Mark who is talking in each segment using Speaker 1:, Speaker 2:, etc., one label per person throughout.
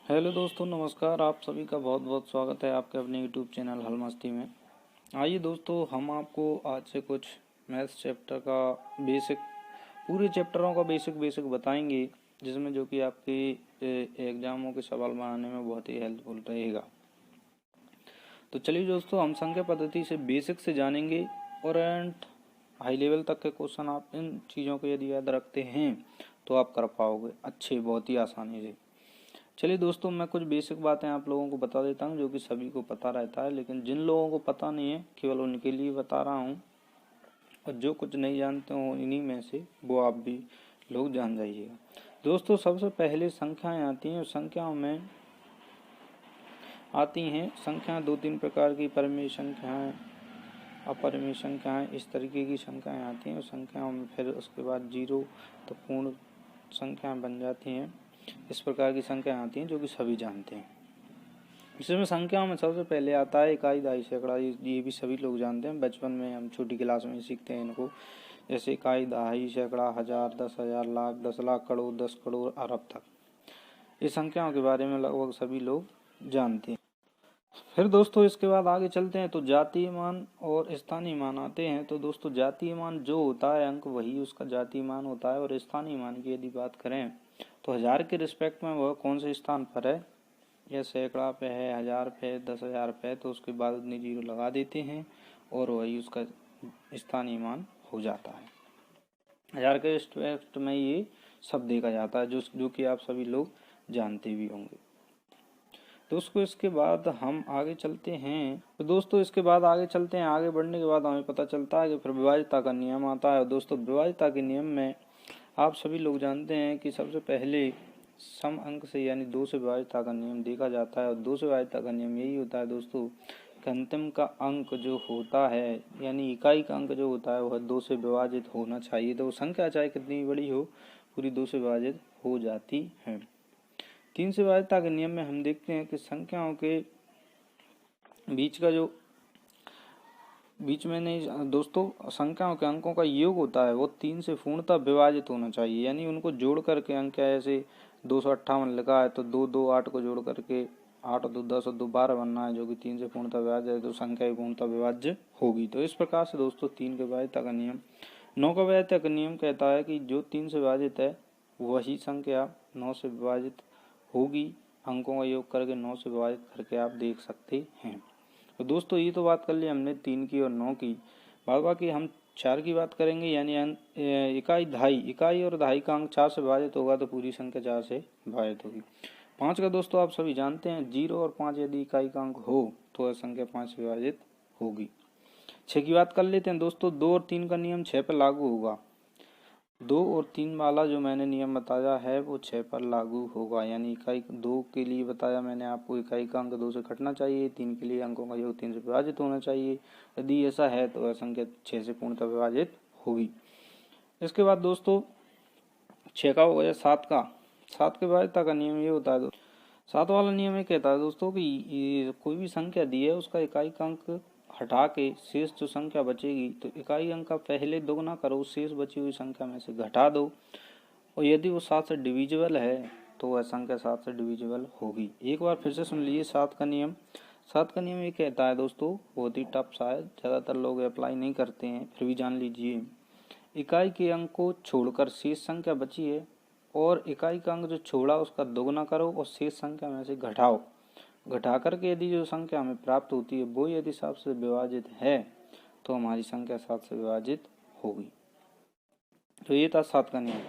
Speaker 1: Hello दोस्तों, नमस्कार। आप सभी का बहुत बहुत स्वागत है आपके अपने यूट्यूब चैनल हल मस्ती में। आइए दोस्तों, हम आपको आज से कुछ मैथ्स चैप्टर का बेसिक, पूरे चैप्टरों का बेसिक बताएंगे, जिसमें जो कि आपके एग्जामों के सवाल बनाने में बहुत ही हेल्पफुल रहेगा। तो चलिए दोस्तों, हम संख्या पद्धति से बेसिक से जानेंगे और एंड हाई लेवल तक के क्वेश्चन आप इन चीज़ों को यदि याद रखते हैं तो आप कर पाओगे अच्छे, बहुत ही आसानी से। चलिए दोस्तों, मैं कुछ बेसिक बातें आप लोगों को बता देता हूं जो कि सभी को पता रहता है, लेकिन जिन लोगों को पता नहीं है केवल उनके लिए बता रहा हूं, और जो कुछ नहीं जानते हो इन्हीं में से वो आप भी लोग जान जाइएगा। दोस्तों, सबसे पहले संख्याएं आती हैं, और संख्याओं में आती हैं संख्याएं दो तीन प्रकार की, परिमेय संख्याएं, अपरिमेय संख्याएं, इस तरीके की संख्याएं आती हैं। और संख्याओं में फिर उसके बाद जीरो तो पूर्ण संख्याएं बन जाती हैं। इस प्रकार की संख्याएं आती हैं जो कि सभी जानते हैं। इसमें संख्याओं में सबसे पहले आता है इकाई, दहाई, सैकड़ा। ये भी सभी लोग जानते हैं, बचपन में हम छोटी क्लास में सीखते हैं इनको। जैसे इकाई, दहाई, सैकड़ा, हजार, 10,000, लाख, 10,00,000, करोड़, 10 करोड़, अरब तक। ये संख्याओं के बारे में लगभग सभी लोग जानते हैं। फिर दोस्तों इसके बाद आगे चलते हैं तो जातीय मान और स्थानीय मान आते हैं। तो दोस्तों जातीय मान जो होता है अंक, वही उसका जातीय मान होता है। और स्थानीय मान की यदि बात करें तो हजार के रिस्पेक्ट में वह कौन से स्थान पर है, या सैकड़ा पे है, हजार पे है, 10,000 पे है, तो उसके बाद उतनी जीरो लगा देते हैं और वही उसका स्थानीय मान हो जाता है। हजार के रिस्पेक्ट में ये सब देखा जाता है, जो कि आप सभी लोग जानते भी होंगे। दोस्तों इसके बाद हम आगे चलते हैं। तो दोस्तों इसके बाद आगे चलते हैं, आगे बढ़ने के बाद हमें पता चलता है कि फिर विभाज्यता का नियम आता है। दोस्तों विभाज्यता के नियम में आप सभी लोग जानते हैं कि सबसे पहले सम अंक से यानी 2 से विभाज्यता का नियम देखा जाता है। और 2 से विभाज्यता का नियम यही होता है दोस्तों कि अंतिम का अंक जो होता है, यानी इकाई का अंक जो होता है, वह 2 से विभाजित होना चाहिए। तो संख्या चाहे कितनी बड़ी हो, पूरी 2 से विभाजित हो जाती है। 3 से विभाज्यता के नियम में हम देखते हैं कि संख्याओं के बीच में नहीं दोस्तों, संख्याओं के अंकों का योग होता है वो 3 से पूर्णतः विभाजित होना चाहिए। यानी उनको जोड़ करके अंक, ऐसे 258 लिखा है तो 2 2 8 को जोड़ करके 8 2 10 और 2 12 बनना है, जो कि 3 से पूर्णतः विभाज्य है, तो संख्या भी पूर्णतः विभाज्य होगी। तो इस प्रकार से दोस्तों 3 के विभाज्यता का नियम। 9 का विभाज्यता का नियम कहता है कि जो 3 से विभाजित है वही संख्या 9 से विभाजित होगी। अंकों का योग करके 9 से विभाजित करके आप देख सकते हैं। तो दोस्तों ये तो बात कर ली हमने 3 की और 9 की। बाद बाकी हम 4 की बात करेंगे, यानी इकाई, दहाई। इकाई और दहाई का अंक 4 से विभाजित होगा तो पूरी संख्या 4 से विभाजित होगी। 5 का दोस्तों आप सभी जानते हैं, 0 और 5 यदि इकाई का अंक हो तो वह संख्या 5 से विभाजित होगी। 6 की बात कर लेते हैं दोस्तों। 2 और 3 का नियम 6 पर लागू होगा। 2 और 3 वाला जो मैंने नियम बताया है वो 6 पर लागू होगा। यानी इकाई 2 के लिए बताया मैंने आपको, इकाई का अंक 2 से घटना चाहिए। 3 के लिए अंकों का योग 3 से विभाजित होना चाहिए। यदि ऐसा है तो वह संख्या 6 से पूर्णतः विभाजित होगी। इसके बाद दोस्तों 6 का हो गया 7 का। 7 के विभाज्यता का नियम ये होता है, 7 वाला नियम ये कहता है दोस्तों कि कोई भी संख्या दी है उसका इकाई का अंक हटा के शेष जो संख्या बचेगी, तो इकाई अंक का पहले दोगुना करो, शेष बची हुई संख्या में से घटा दो, और यदि वो 7 से डिविजिबल है तो वह संख्या 7 से डिविजिबल होगी। एक बार फिर से सुन लीजिए 7 का नियम। 7 का नियम ये कहता है दोस्तों, बहुत ही टफ सा है, ज़्यादातर लोग अप्लाई नहीं करते हैं, फिर भी जान लीजिए। इकाई के अंक को छोड़कर शेष संख्या बची है, और इकाई का अंक जो छोड़ा उसका दोगुना करो और शेष संख्या में से घटाओ। घटा करके यदि जो संख्या हमें प्राप्त होती है वो यदि 7 से विभाजित है तो हमारी संख्या 7 से विभाजित होगी। तो ये था 7 का नियम।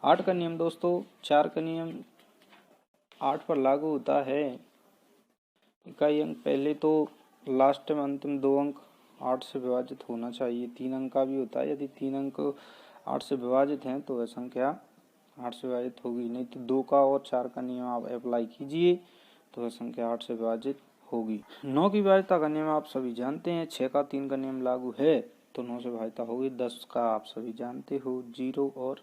Speaker 1: 8 का नियम दोस्तों, 4 का नियम 8 पर लागू होता है। इकाई अंक पहले तो लास्ट में अंतिम 2 अंक 8 से विभाजित होना चाहिए। 3 अंक का भी होता है, यदि 3 अंक 8 से विभाजित हैं तो वह संख्या 8 से विभाजित होगी। नहीं तो 2 का और 4 का नियम आप अप्लाई कीजिए तो वह संख्या 8 से विभाजित होगी। 9 की विभाज्यता का नियम आप सभी जानते हैं। 6 का 3 का नियम लागू है तो 9 से विभाज्यता होगी। 10 का आप सभी जानते हो, 0 और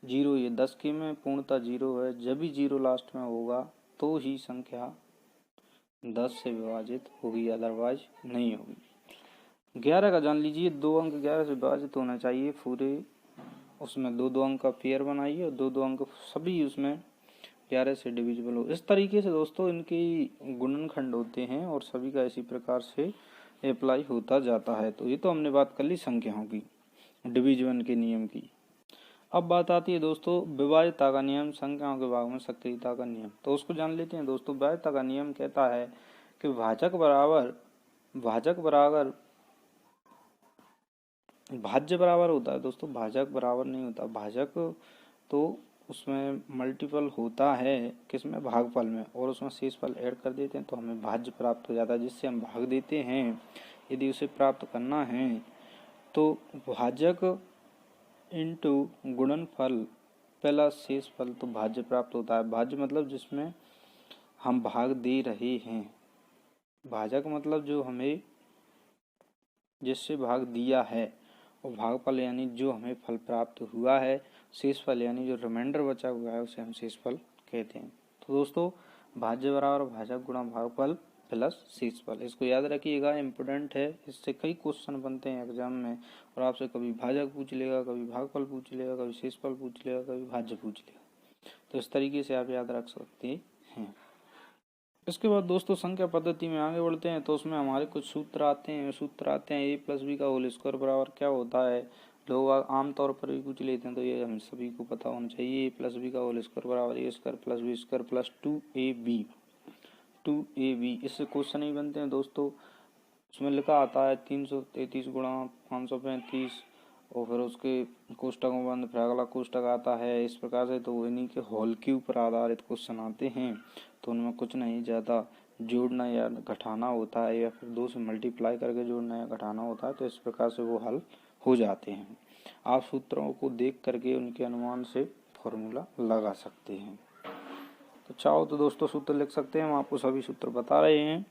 Speaker 1: 0, ये 10 के में पूर्णतः 0 है। जब भी 0 लास्ट में होगा तो ही संख्या 10 से विभाजित होगी, अदरवाइज नहीं होगी। 11 का जान लीजिए, 2 अंक 11 से विभाजित होना चाहिए पूरे उसमें 2-2 अंक का पेयर बनाइए और 2-2 अंक सभी उसमें 11 से डिविजिबल हो। इस तरीके से दोस्तों इनकी गुणनखंड होते हैं और सभी का इसी प्रकार से अप्लाई होता जाता है। तो ये तो हमने बात कर ली संख्याओं की, डिवीजन के नियम की। अब बात आती है दोस्तों विभाज्यता का नियम, संख्याओं के भाग में सक्रियता का नियम। तो उसको जान लेते हैं दोस्तों। विभाज्यता का नियम कहता है कि भाजक बराबर भाज्य बराबर होता है दोस्तों, भाजक बराबर नहीं होता। भाजक तो उसमें मल्टीपल होता है किसमें, भागफल में, और उसमें शेषफल ऐड कर देते हैं तो हमें भाज्य प्राप्त हो जाता है, जिससे हम भाग देते हैं। यदि उसे प्राप्त करना है तो भाजक इंटू गुणनफल प्लस शेषफल, तो भाज्य प्राप्त होता है। भाज्य मतलब जिसमें हम भाग दे रहे हैं, भाजक मतलब जो हमें जिससे भाग दिया है, और भागफल यानी जो हमें फल प्राप्त हुआ है। शेषफल यानी जो रिमाइंडर बचा हुआ है उसे हम शेषफल कहते हैं। तो दोस्तों भाज्य बराबर भाजक गुणा भागफल प्लस शेषफल, इसको याद रखिएगा, इम्पोर्टेंट है। इससे कई क्वेश्चन बनते हैं एग्जाम में, और आपसे कभी भाजक पूछ लेगा, कभी भागफल पूछ लेगा, कभी शेषफल पूछ लेगा, कभी भाज्य पूछ लेगा। तो इस तरीके से आप याद रख सकते हैं। इसके बाद दोस्तों संख्या पद्धति में आगे बढ़ते हैं। तो उसमें हमारे कुछ सूत्र आते हैं। ए प्लस बी का होल स्क्वायर बराबर क्या होता है। लोग आमतौर पर भी पूछ लेते हैं, तो ये हम सभी को पता होना चाहिए। ए प्लस बी का होल स्क्वायर बराबर A square plus B square plus 2ab। इससे क्वेश्चन ही बनते हैं दोस्तों। उसमें लिखा आता है 333 गुणा 535, और फिर उसके कोष्टकों बंद, फिर अगला कोष्टक आता है इस प्रकार से। तो इन्हीं के होल क्यूब पर आधारित क्वेश्चन आते हैं। तो उनमें कुछ नहीं ज़्यादा जोड़ना या घटाना होता है, या फिर 2 से मल्टीप्लाई करके जोड़ना या घटाना होता है। तो इस प्रकार से वो हल हो जाते हैं। आप सूत्रों को देख करके उनके अनुमान से फॉर्मूला लगा सकते हैं। तो चाहो तो दोस्तों सूत्र लिख सकते हैं, हम आपको सभी सूत्र बता रहे हैं।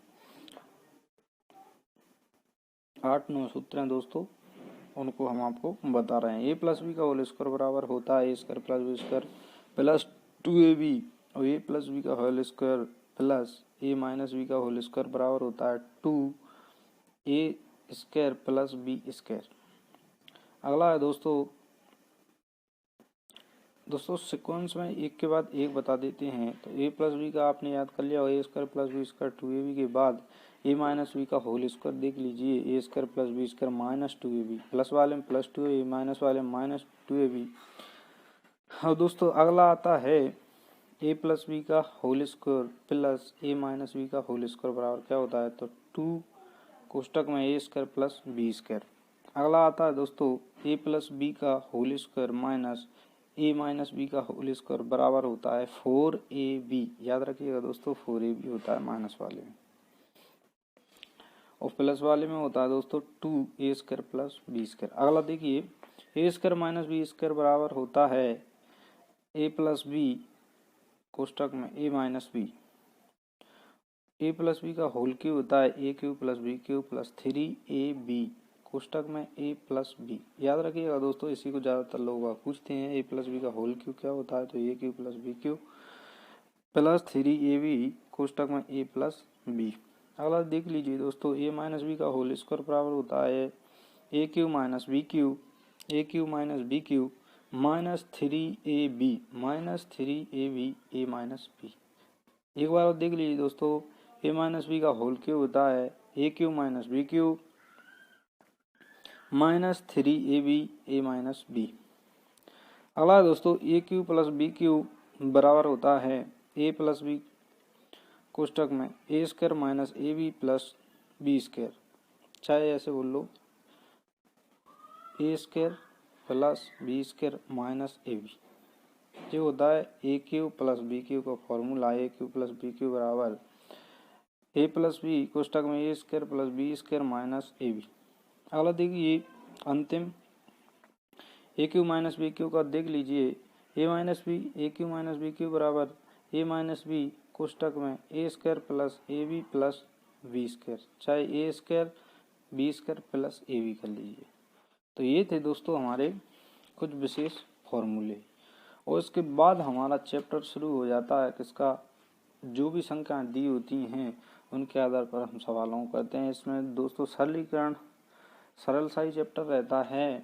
Speaker 1: 8-9 सूत्र हैं दोस्तों, उनको हम आपको बता रहे हैं। ए प्लस बी का होल स्क्वायर बराबर होता है A square plus B square plus 2ab, और ए प्लस बी का whole square plus A minus B का होल स्क्वायर बराबर होता है 2a square plus B square. अगला है दोस्तों सीक्वेंस में एक के बाद एक बता देते हैं। तो ए प्लस बी का आपने याद कर लिया, A square plus B square 2ab के बाद ए माइनस बी का होल स्क्वायर देख लीजिए, A square plus B square minus 2ab, plus वाले में प्लस 2a, माइनस वाले में माइनस 2ab। और दोस्तों अगला आता है ए प्लस बी का whole square plus A minus B का होल स्क्वायर बराबर क्या होता है। तो 2 कोष्टक में A square plus B square. अगला आता है दोस्तों ए प्लस बी का होल स्क्वायर माइनस ए माइनस बी का होल स्क्वायर बराबर होता है 4ab। याद रखिएगा दोस्तों 4ab होता है माइनस वाले में, और प्लस वाले में होता है दोस्तों 2a square plus B square. अगला देखिए A square minus B square बराबर होता है ए प्लस बी कोष्टक में A minus B. A plus B का होल क्यूब होता है A cube plus B cube plus 3ab कोष्टक में ए प्लस बी। याद रखिएगा दोस्तों, इसी को ज़्यादातर लोग पूछते हैं। ए प्लस बी का होल क्यूब क्या होता है, तो A cube plus B cube plus 3ab कोष्टक में ए प्लस बी। अगला देख लीजिए दोस्तों ए माइनस बी का होल स्क्वायर बराबर होता है A cube minus B cube minus 3ab A minus B. एक बार देख लीजिए दोस्तों ए माइनस बी का होल क्यूब होता है A cube minus B cube minus 3ab A minus B. अगला दोस्तों A cube plus B cube बराबर होता है ए प्लस बी कोष्टक में A square minus A B plus B square, चाहे ऐसे बोल लो A square plus B square minus A B. ये होता है A cube plus B cube का formula, A cube plus B cube बराबर ए प्लस बी कोष्टक में A square plus B square minus A B. अगला देखिए अंतिम ए क्यू माइनस बी क्यू का देख लीजिए A minus B A cube minus B cube बराबर ए माइनस बी कोष्टक में A square plus A B plus B square, चाहे A square B square plus A B कर लीजिए। तो ये थे दोस्तों हमारे कुछ विशेष फॉर्मूले, और इसके बाद हमारा चैप्टर शुरू हो जाता है किसका, जो भी संख्याएं दी होती हैं उनके आधार पर हम सवालों को करते हैं। इसमें दोस्तों सरलीकरण सरल सा ही चैप्टर रहता है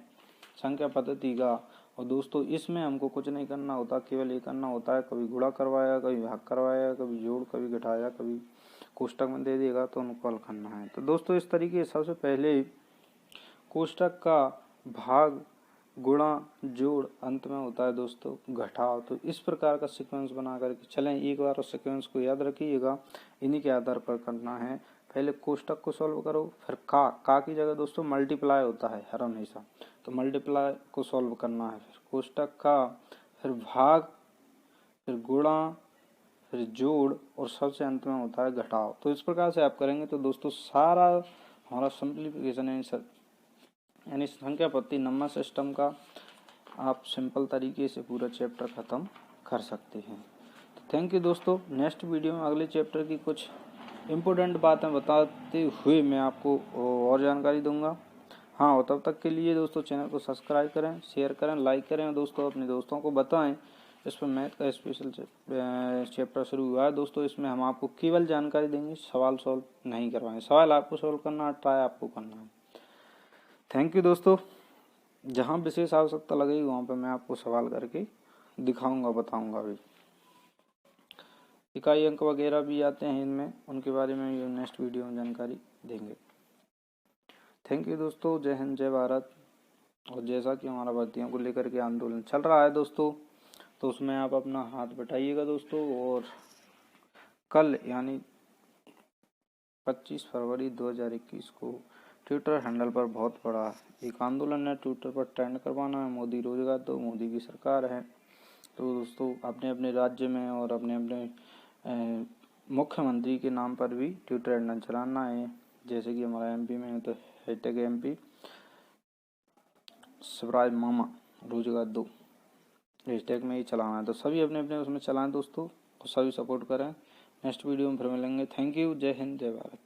Speaker 1: संख्या पद्धति का, और दोस्तों इसमें हमको कुछ नहीं करना होता, केवल ये करना होता है कभी गुणा करवाया, कभी भाग करवाया, कभी जोड़, कभी घटाया, कभी कोष्टक में दे देगा तो उनको हल करना है। तो दोस्तों इस तरीके से सबसे पहले कोष्टक का भाग, गुणा, जोड़, अंत में होता है दोस्तों घटाव। तो इस प्रकार का सीक्वेंस बना करके चलें। एक बार उस सीक्वेंस को याद रखिएगा, इन्हीं के आधार पर करना है। पहले कोष्टक को सॉल्व करो, फिर का की जगह दोस्तों मल्टीप्लाई होता है हर हमेशा, तो मल्टीप्लाई को सॉल्व करना है। फिर कोष्टक का, फिर भाग, फिर गुणा, फिर जोड़ और सबसे अंत में होता है घटाव। तो इस प्रकार से आप करेंगे तो दोस्तों सारा हमारा सिंप्लीफिकेशन यानी संख्या पत्ती नंबर सिस्टम का आप सिंपल तरीके से पूरा चैप्टर ख़त्म कर सकते हैं। तो थैंक यू दोस्तों। नेक्स्ट वीडियो में अगले चैप्टर की कुछ इम्पोर्टेंट बातें बताते हुए मैं आपको और जानकारी दूंगा। हाँ, और तब तक के लिए दोस्तों चैनल को सब्सक्राइब करें, शेयर करें, लाइक करें और दोस्तों अपने दोस्तों को बताएं। इस पर मैथ का स्पेशल चैप्टर शुरू हुआ है दोस्तों। इसमें हम आपको केवल जानकारी देंगे, सवाल सॉल्व नहीं करवाएंगे। सवाल आपको सॉल्व करना है, ट्राई आपको करना है। थैंक यू दोस्तों। जहाँ विशेष आवश्यकता लगेगी वहाँ पर मैं आपको सवाल करके दिखाऊंगा, बताऊंगा भी। इकाई अंक वगैरह भी आते हैं इनमें, उनके बारे में भी नेक्स्ट वीडियो में जानकारी देंगे। थैंक यू दोस्तों। जय हिंद, जय भारत। और जैसा कि हमारा भर्तियों को लेकर के आंदोलन चल रहा है दोस्तों, तो उसमें आप अपना हाथ बटाइएगा दोस्तों। और कल यानी 25 फरवरी 2021 को ट्विटर हैंडल पर बहुत बड़ा एक आंदोलन है, ट्विटर पर ट्रेंड करवाना है। मोदी रोजगार दो, मोदी की सरकार है। तो दोस्तों अपने अपने राज्य में और अपने अपने मुख्यमंत्री के नाम पर भी ट्विटर हैंडल चलाना है। जैसे कि हमारा एमपी में है तो हैशटैग एमपी स्वराज मामा रोजगार दो हैशटैग में ही चलाना है। तो सभी अपने अपने उसमें चलाएं दोस्तों, और सभी सपोर्ट करें। नेक्स्ट वीडियो में फिर मिलेंगे। Thank you. जय हिंद, जय भारत।